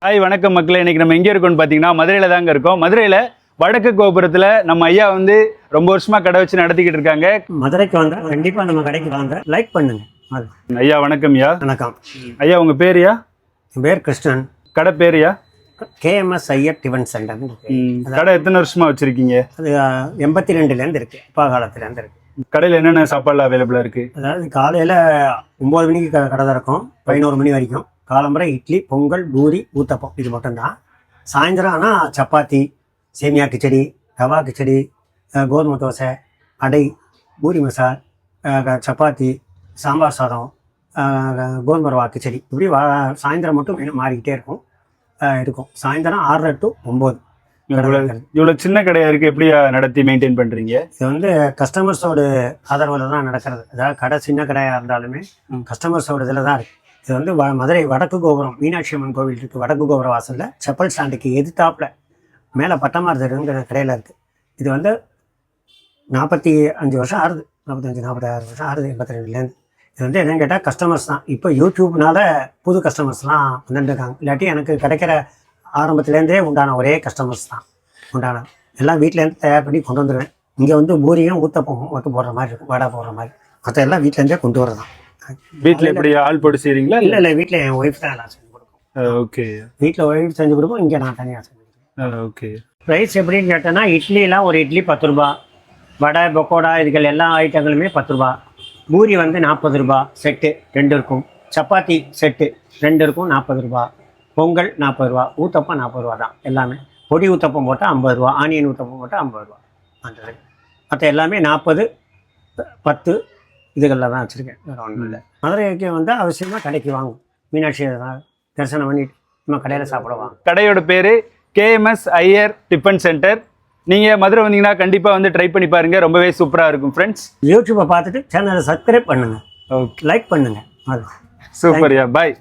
Hi வணக்கம் மக்களே. இன்னைக்கு நம்ம எங்கே இருக்கோம்னு பார்த்தீங்கன்னா மதுரையில் தாங்க இருக்கோம். மதுரையில் வடக்கு கோபுரத்தில் நம்ம ஐயா வந்து ரொம்ப வருஷமாக கடை வச்சு நடத்திக்கிட்டு இருக்காங்க. மதுரைக்கு வாங்க, கண்டிப்பாக நம்ம கடைக்கு வாங்க, லைக் பண்ணுங்க. ஐயா வணக்கம். ஐயா வணக்கம். ஐயா உங்கள் பேரியா? என் பேர் கிருஷ்ணன். கடை பேரியா? KMS Iyer tiffin centre. கடை எத்தனை வருஷமா வச்சிருக்கீங்க? அது 82லேருந்து இருக்கு, அப்பா காலத்துலேருந்து இருக்கு. கடையில் என்னென்ன சாப்பாடுலாம் அவைலபிளாக இருக்கு? அதாவது காலையில் 9 மணிக்கு கடை திறக்கும், 11 மணி வரைக்கும். காலம்பரை இட்லி, பொங்கல், பூரி, ஊத்தப்பம், இது மட்டும்தான். சாயந்தரம் ஆனால் சப்பாத்தி, சேமியா கிச்சடி, ரவா கிச்சடி, கோதுமை தோசை, அடை, பூரி மசால், சப்பாத்தி, சாம்பார் சாதம், கோதுமை ரவா கிச்சடி, இப்படி சாயந்தரம் மட்டும் மெனு மாறிக்கிட்டே இருக்கும். சாயந்தரம் 6:30 to 9. இவ்வளோ சின்ன கடையாக இருக்குது, எப்படி நடத்தி மெயின்டைன் பண்ணுறீங்க? இது வந்து கஸ்டமர்ஸோட ஆதரவில் தான் நடக்கிறது. அதாவது கடை சின்ன கடையாக இருந்தாலுமே கஸ்டமர்ஸோட இதில் தான் இருக்குது. இது வந்து மதுரை வடக்கு கோபுரம் மீனாட்சி அம்மன் கோவில் இருக்குது. வடக்கு கோபுர வாசலில் செப்பல் ஸ்டாண்டுக்கு எதிர்த்தாப்பில் மேலே பட்டமாறுதலுங்கிற கடையில் இருக்குது. இது வந்து 45 வருஷம் ஆறுது, 46 வருஷம் ஆறுது, 82லேருந்து. இது வந்து என்னென்னு கேட்டால் கஸ்டமர்ஸ் தான். இப்போ யூடியூப்னால புது கஸ்டமர்ஸ்லாம் வந்துட்டுருக்காங்க. இல்லாட்டி எனக்கு கிடைக்கிற ஆரம்பத்துலேருந்தே உண்டான ஒரே கஸ்டமர்ஸ் தான் உண்டான. எல்லாம் வீட்டிலேருந்து தயார் பண்ணி கொண்டு வந்துடுவேன். இங்கே வந்து பூரியும் ஊத்தப்பமும் மட்டும் போடுற மாதிரி இருக்கும், வடை போடுற மாதிரி. மற்ற எல்லாம் வீட்டிலேருந்தே கொண்டு வரதான். வீட்டில் எப்படி ஆள் போட்டு செய்கிறீங்களா? இல்லை வீட்டில் என் ஒய்ஃப் தான் எல்லாம் செஞ்சு கொடுக்கும். ஓகே. வீட்டில் ஒய்ஃப் செஞ்சு கொடுக்கும், இங்கே நான் தனியாக செஞ்சு கொடுப்பேன். ஓகே. ப்ரைஸ் எப்படின்னு கேட்டேன்னா, இட்லிலாம் ஒரு இட்லி 10 ரூபா, வடை பக்கோடா இதுகள் எல்லா ஐட்டங்களுமே 10 ரூபா. பூரி வந்து 40 ரூபா செட்டு 2 இருக்கும். சப்பாத்தி செட்டு 2 இருக்கும், 40 ரூபா. பொங்கல் 40 ரூபா, ஊத்தப்பம் 40 ரூபா தான் எல்லாமே. பொடி ஊத்தப்பம் போட்டால் 50 ரூபா, ஆனியன் ஊத்தப்பம் போட்டால் 50 ரூபா. மற்ற எல்லாமே 40, 10 இதுகளில் தான் வச்சுருக்கேன், வேறு ஒன்றும் இல்லை. மதுரைக்கு வந்து அவசியமாக கடைக்கு வாங்கும். மீனாட்சி தரிசனம் பண்ணிட்டு நம்ம கடையில் சாப்பிடுவாங்க. கடையோட பேர் KMS ஐயர் டிஃபன் சென்டர். நீங்கள் மதுரை வந்தீங்கன்னா கண்டிப்பாக வந்து ட்ரை பண்ணி பாருங்கள், ரொம்பவே சூப்பராக இருக்கும் ஃப்ரெண்ட்ஸ். யூடியூப்பை பார்த்துட்டு சேனலை சப்ஸ்கிரைப் பண்ணுங்கள், லைக் பண்ணுங்கள். அது சூப்பர்யா. பாய்.